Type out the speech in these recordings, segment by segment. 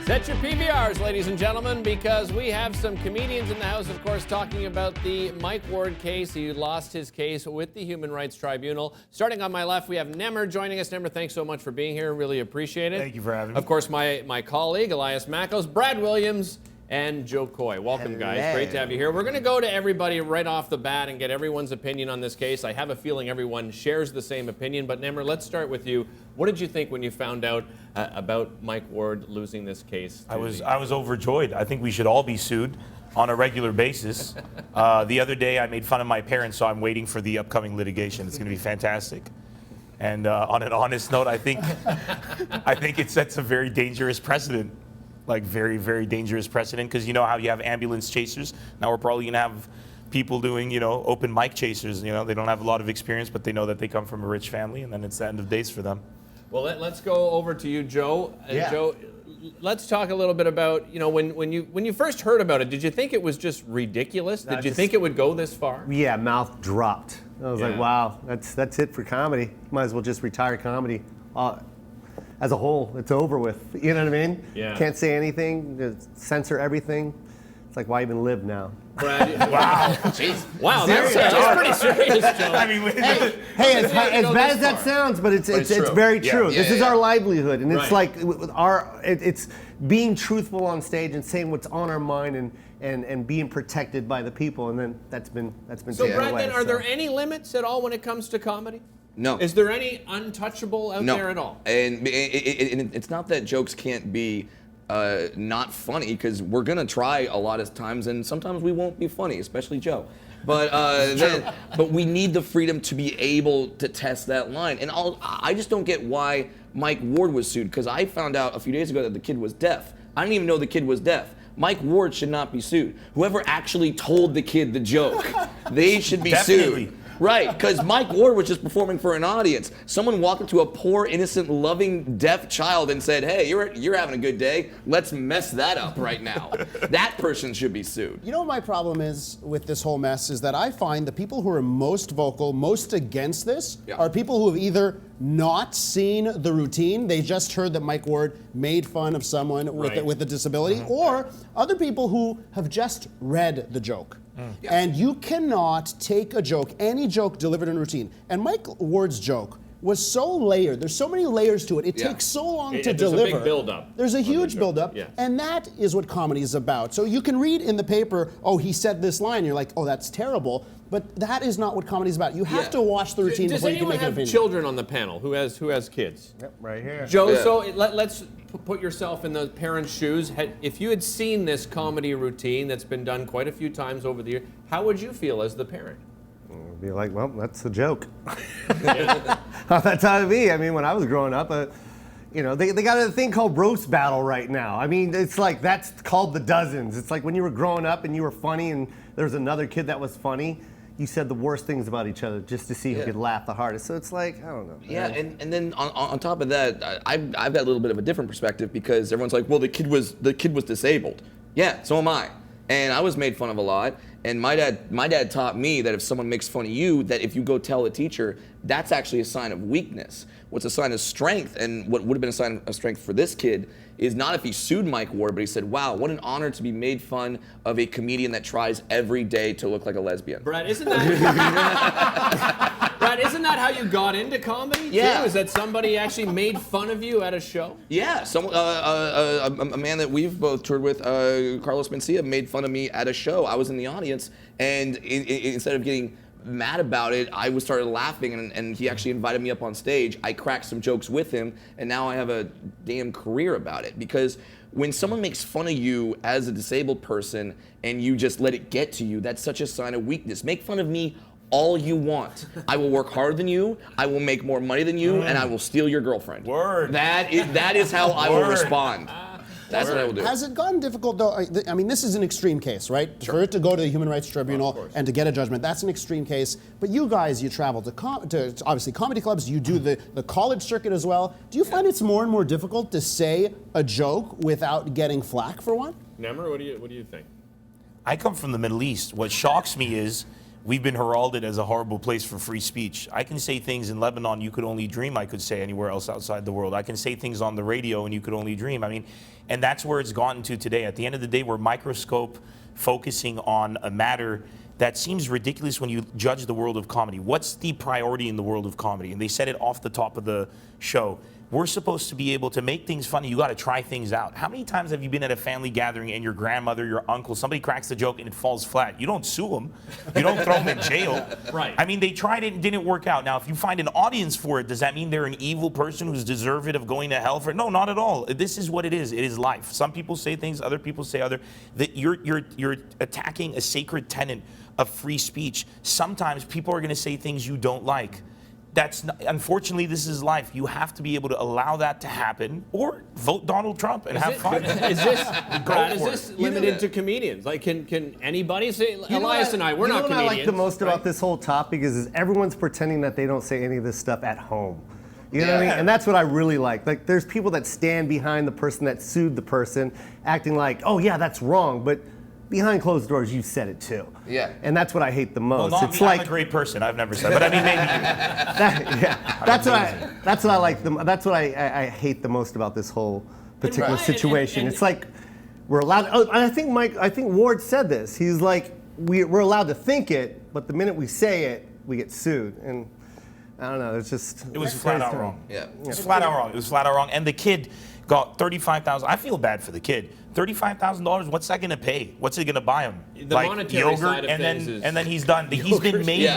Set your PVRs, ladies and gentlemen, because we have some comedians in the house, of course, talking about the Mike Ward case. He lost his case with the Human Rights Tribunal. Starting on my left, we have Nemr joining us. Nemr, thanks so much for being here. Really appreciate it. Thank you for having me. Of course, my colleague, Elias Makos, Brad Williams, and Joe Coy. Welcome, guys. Great to have you here. We're going to go to everybody right off the bat and get everyone's opinion on this case. I have a feeling everyone shares the same opinion, but Nemr, let's start with you. What did you think when you found out about Mike Ward losing this case? I was overjoyed. I think we should all be sued on a regular basis. The other day I made fun of my parents, so I'm waiting for the upcoming litigation. It's going to be fantastic. And on an honest note, I think it sets a very dangerous precedent. Like very, very dangerous precedent, because you know how you have ambulance chasers. Now we're probably gonna have people doing, open mic chasers. They don't have a lot of experience, but they know that they come from a rich family, and then it's the end of days for them. Well, let's go over to you, Joe. Joe, let's talk a little bit about, when you first heard about it, did you think it was just ridiculous? Did you think it would go this far? Yeah, mouth dropped. I was like, wow, that's it for comedy. Might as well just retire comedy. As a whole, it's over with. You know what I mean? Yeah. Can't say anything, just censor everything. It's like, why even live now? Brad, Wow. Jeez. Wow, that's pretty serious, Joe. I mean, Hey, as bad as that sounds, but it's very true. This is our livelihood, and it's like it's being truthful on stage and saying what's on our mind and being protected by the people, and then that's been So, taken Brad, away. then, are there any limits at all when it comes to comedy? No. Is there any untouchable out there at all? And it's not that jokes can't be not funny, because we're going to try a lot of times, and sometimes we won't be funny, especially Joe. But but we need the freedom to be able to test that line. And I just don't get why Mike Ward was sued, because I found out a few days ago that the kid was deaf. I didn't even know the kid was deaf. Mike Ward should not be sued. Whoever actually told the kid the joke, they should be sued. Right, because Mike Ward was just performing for an audience. Someone walked up to a poor, innocent, loving, deaf child and said, hey, you're having a good day. Let's mess that up right now. That person should be sued. You know what my problem is with this whole mess is that I find the people who are most vocal, most against this, are people who have either not seen the routine, they just heard that Mike Ward made fun of someone with a disability, or other people who have just read the joke. And you cannot take a joke, any joke delivered in routine. And Mike Ward's joke was so layered. There's so many layers to it. It takes so long to deliver. There's a big build-up. There's a huge build-up. And that is what comedy is about. So you can read in the paper, oh, he said this line. You're like, oh, that's terrible. But that is not what comedy is about. You have to watch the routine before you can make an opinion. Does anyone have children on the panel who has kids? Yep, right here. Joe, so let's put yourself in the parents' shoes. If you had seen this comedy routine that's been done quite a few times over the years, how would you feel as the parent? I'd be like, well, that's a joke. That's how it'd be. I mean, when I was growing up, they got a thing called roast battle right now. I mean, it's like, that's called the dozens. It's like when you were growing up and you were funny and there was another kid that was funny, you said the worst things about each other just to see who could laugh the hardest. So it's like, I don't know. Yeah, and then on top of that, I've got a little bit of a different perspective, because everyone's like, well, the kid was disabled. Yeah, so am I. And I was made fun of a lot. And my dad taught me that if someone makes fun of you, that if you go tell a teacher, that's actually a sign of weakness. What's a sign of strength, and what would have been a sign of strength for this kid, is not if he sued Mike Ward, but he said, wow, what an honor to be made fun of a comedian that tries every day to look like a lesbian. Brad, isn't that how you got into comedy? Yeah. Too? Is that somebody actually made fun of you at a show? Yeah, a man that we've both toured with, Carlos Mencia, made fun of me at a show. I was in the audience, and instead of getting mad about it, I started laughing, and he actually invited me up on stage. I cracked some jokes with him, and now I have a damn career about it. Because when someone makes fun of you as a disabled person and you just let it get to you, that's such a sign of weakness. Make fun of me all you want. I will work harder than you, I will make more money than you, and I will steal your girlfriend. Word. That is how I will respond. That's what I will do. Has it gotten difficult, though? I mean, this is an extreme case, right? For it to go to the Human Rights Tribunal and to get a judgment, that's an extreme case. But you guys, you travel to obviously comedy clubs, you do the college circuit as well. Do you find it's more and more difficult to say a joke without getting flack for one? Nemr, what do you think? I come from the Middle East. What shocks me is we've been heralded as a horrible place for free speech. I can say things in Lebanon you could only dream I could say anywhere else outside the world. I can say things on the radio and you could only dream. I mean, and that's where it's gotten to today. At the end of the day, we're microscope focusing on a matter that seems ridiculous when you judge the world of comedy. What's the priority in the world of comedy? And they said it off the top of the show. We're supposed to be able to make things funny. You got to try things out. How many times have you been at a family gathering and your grandmother, your uncle, somebody cracks the joke and it falls flat? You don't sue them. You don't throw them in jail. Right. I mean, they tried it and didn't work out. Now, if you find an audience for it, does that mean they're an evil person who's deserving of going to hell for it? No, not at all. This is what it is. It is life. Some people say things, other people say other. That you're attacking a sacred tenet of free speech. Sometimes people are going to say things you don't like. That's not, unfortunately, this is life. You have to be able to allow that to happen, or vote Donald Trump and have fun. Is this limited to comedians? Like, can anybody say? Elias and I, we're not comedians. What I like the most about this whole topic is everyone's pretending that they don't say any of this stuff at home. You know what I mean? And that's what I really like. Like, there's people that stand behind the person that sued the person, acting like, oh yeah, that's wrong, but behind closed doors, you said it too. Yeah. And that's what I hate the most. Well, it's me, like I'm a great person. I've never said, but I mean, maybe. that's what I like. That's what I hate the most about this whole particular situation. It's like we're allowed. Oh, and I think Ward said this. He's like, we're allowed to think it, but the minute we say it, we get sued. And I don't know. It's just It was flat out wrong. Yeah. It was flat out wrong. It was flat out wrong. And the kid got $35,000. I feel bad for the kid. $35,000. What's that going to pay? What's it going to buy him? The monetary yogurt, side of and things then is and then he's done. He's been made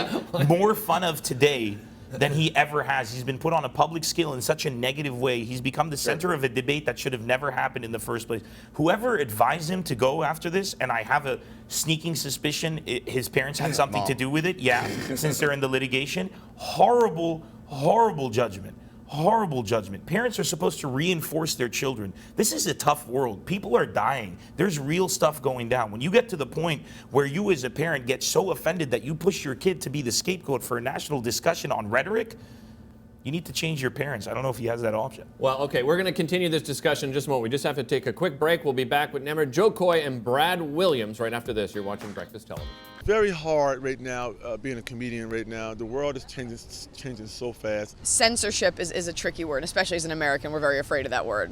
more fun of today than he ever has. He's been put on a public scale in such a negative way. He's become the center of a debate that should have never happened in the first place. Whoever advised him to go after this, and I have a sneaking suspicion his parents had something to do with it. Yeah, since they're in the litigation. Horrible, horrible judgment. Horrible judgment. Parents are supposed to reinforce their children. This is a tough world. People are dying. There's real stuff going down. When you get to the point where you as a parent get so offended that you push your kid to be the scapegoat for a national discussion on rhetoric, you need to change your parents. I don't know if he has that option. Well, okay, we're going to continue this discussion in just a moment. We just have to take a quick break. We'll be back with Nemr, Joe Coy, and Brad Williams right after this. You're watching Breakfast Television. Very hard right now, being a comedian right now. The world is changing so fast. Censorship is a tricky word, especially as an American. We're very afraid of that word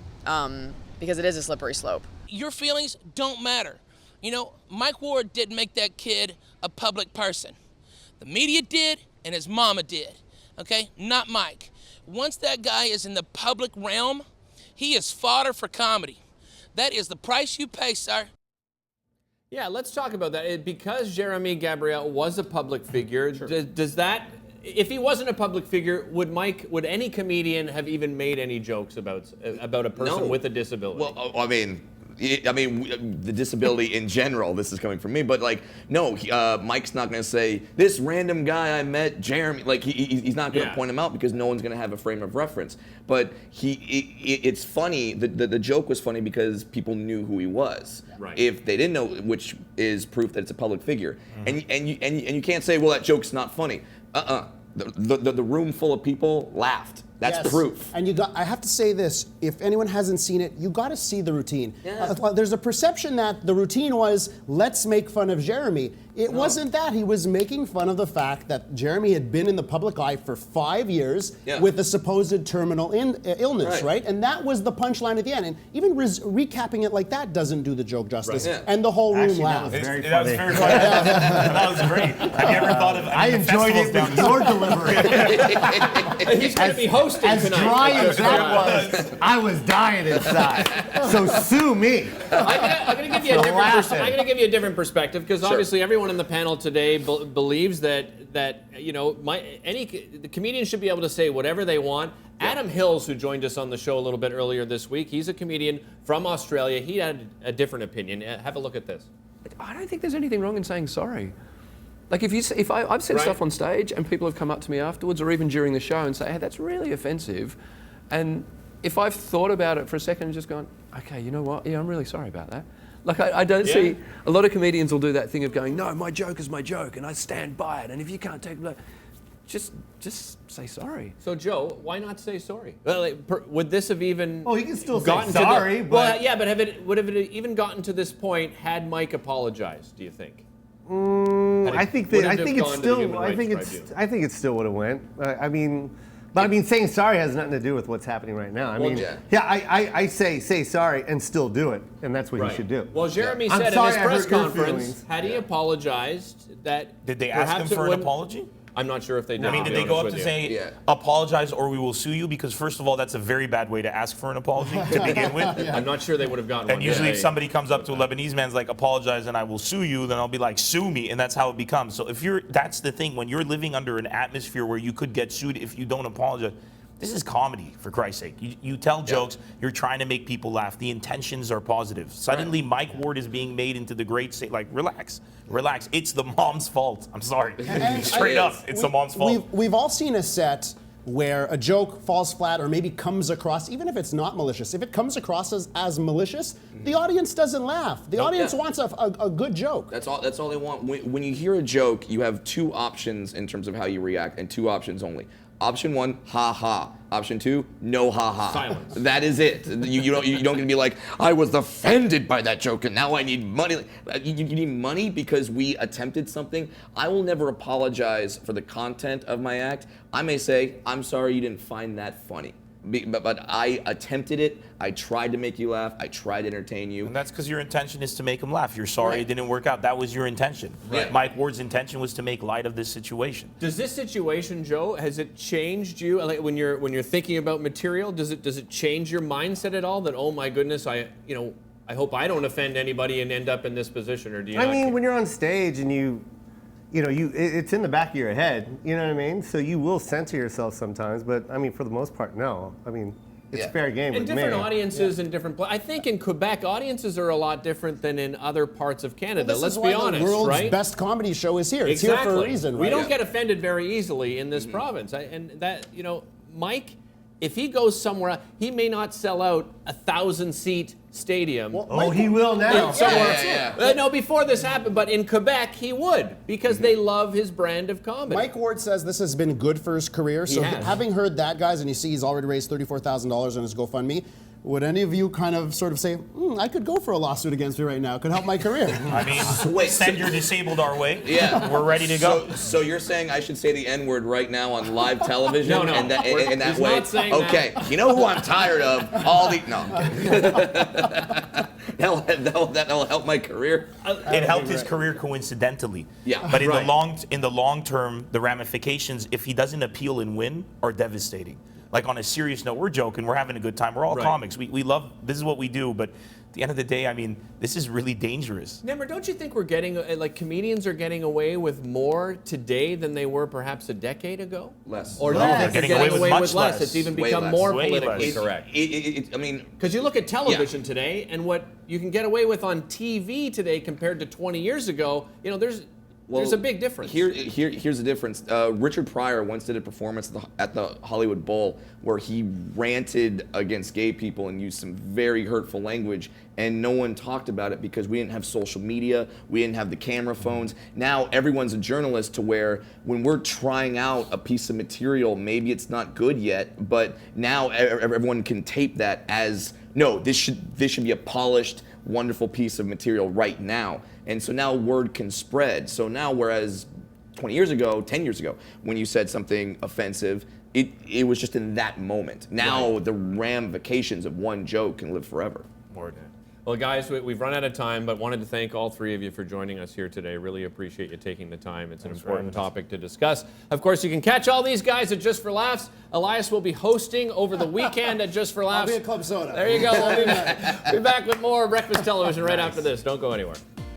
because it is a slippery slope. Your feelings don't matter. You know, Mike Ward didn't make that kid a public person. The media did, and his mama did. Okay, not Mike. Once that guy is in the public realm, he is fodder for comedy. That is the price you pay, sir. Yeah, let's talk about that. Because Jeremy Gabriel was a public figure, does that, if he wasn't a public figure, would any comedian have even made any jokes about a person with a disability? Well, I mean, the disability in general, this is coming from me, but like, no, Mike's not going to say, this random guy I met, Jeremy, like he's not going to point him out because no one's going to have a frame of reference. But it's funny, the joke was funny because people knew who he was. Right. If they didn't know, which is proof that it's a public figure. And you can't say, well, that joke's not funny. The room full of people laughed. That's proof. And I have to say this, if anyone hasn't seen it, you got to see the routine. Yeah. There's a perception that the routine was, let's make fun of Jeremy. It wasn't that. He was making fun of the fact that Jeremy had been in the public eye for 5 years with a supposed terminal illness, right? And that was the punchline at the end. And even recapping it like that doesn't do the joke justice. Right. And the whole room laughed. That was very funny. That was great. Have you ever thought of? I enjoyed it with your delivery. He's going to be hosting as tonight. Dry as that was, I was dying inside. So sue me. I'm going to give you a different perspective because obviously everyone in the panel today believes that you know the comedians should be able to say whatever they want. Adam Hills, who joined us on the show a little bit earlier this week, he's a comedian from Australia. He had a different opinion. Have a look at this. I don't think there's anything wrong in saying sorry. Like if I've said stuff on stage and people have come up to me afterwards or even during the show and say, hey, that's really offensive. And if I've thought about it for a second and just gone, okay, you know what? Yeah, I'm really sorry about that. Like I don't see, a lot of comedians will do that thing of going, no, my joke is my joke and I stand by it. And if you can't take it, just say sorry. So Joe, why not say sorry? Well, would this have even? Oh, you can still say sorry, but would it even gotten to this point had Mike apologized? Do you think? I think it still would have went. I mean, saying sorry has nothing to do with what's happening right now. I say sorry and still do it, and that's what he should do. Well, Jeremy said in his press conference, had he apologized, that did they ask him for an apology? I'm not sure if they did. I mean, did they go up to say, apologize or we will sue you? Because first of all, that's a very bad way to ask for an apology to begin with. I'm not sure they would have gotten one. And usually if somebody comes up to a Lebanese man's like, apologize and I will sue you, then I'll be like, sue me, and that's how it becomes. So that's the thing, when you're living under an atmosphere where you could get sued if you don't apologize. This is comedy, for Christ's sake. You tell jokes, you're trying to make people laugh. The intentions are positive. Suddenly, Mike Ward is being made into the great state. Like, relax. It's the mom's fault. I'm sorry. Straight up, it's the mom's fault. We've all seen a set where a joke falls flat or maybe comes across, even if it's not malicious, if it comes across as malicious, the audience doesn't laugh. The audience wants a good joke. That's all they want. When you hear a joke, you have two options in terms of how you react, and two options only. Option one, ha ha. Option two, no ha ha. Silence. That is it. You don't get to be like, I was offended by that joke and now I need money. You need money because we attempted something. I will never apologize for the content of my act. I may say, I'm sorry you didn't find that funny. But I attempted it. I tried to make you laugh. I tried to entertain you. And that's because your intention is to make him laugh. You're sorry it didn't work out. That was your intention. Right. Mike Ward's intention was to make light of this situation. Does this situation, Joe, has it changed you? Like when you're thinking about material, does it change your mindset at all? That, oh my goodness, I hope I don't offend anybody and end up in this position, or do you? I mean, when you're on stage and it's in the back of your head, you know what I mean? So you will censor yourself sometimes, but I mean, for the most part, no. I mean, it's fair game with me. And different audiences and different I think in Quebec, audiences are a lot different than in other parts of Canada. Well, Let's be honest, the world's right? best comedy show is here. It's here for a reason, right? We don't get offended very easily in this province. And that, Mike, if he goes somewhere, he may not sell out 1,000-seat stadium. Well, he will now. No, before this happened, but in Quebec he would, because they love his brand of comedy. Mike Ward says this has been good for his career. So having heard that, guys, and you see he's already raised $34,000 on his GoFundMe, would any of you kind of sort of say, I could go for a lawsuit against me right now. It could help my career. I mean, send your disabled our way. Yeah. We're ready to go. So you're saying I should say the N-word right now on live television? No. And that He's way? not saying okay. that. You know who I'm tired of? All the... No. That'll help my career. It helped his career coincidentally. Yeah. But in the long term, the ramifications, if he doesn't appeal and win, are devastating. Like, on a serious note, we're joking, we're having a good time, we're all comics, we love, this is what we do, but at the end of the day, I mean, this is really dangerous. Nemr, don't you think we're getting, comedians are getting away with more today than they were perhaps a decade ago? Less. Or do you think they're getting away with less? It's even Way become less. more Way politically less. correct. I mean... Because you look at television today, and what you can get away with on TV today compared to 20 years ago, there's a big difference. Here's the difference. Richard Pryor once did a performance at the Hollywood Bowl where he ranted against gay people and used some very hurtful language, and no one talked about it because we didn't have social media, we didn't have the camera phones. Now everyone's a journalist, to where when we're trying out a piece of material, maybe it's not good yet, but now everyone can tape that as, no, this should be a polished, wonderful piece of material right now. And so now word can spread. So now, whereas 20 years ago, 10 years ago, when you said something offensive, it was just in that moment. Now the ramifications of one joke can live forever. Well, guys, we've run out of time, but wanted to thank all three of you for joining us here today. Really appreciate you taking the time. It's an important topic to discuss. Of course, you can catch all these guys at Just for Laughs. Elias will be hosting over the weekend at Just for Laughs. I'll be at Club Soda. There you go. We'll be back with more Breakfast Television right after this. Don't go anywhere.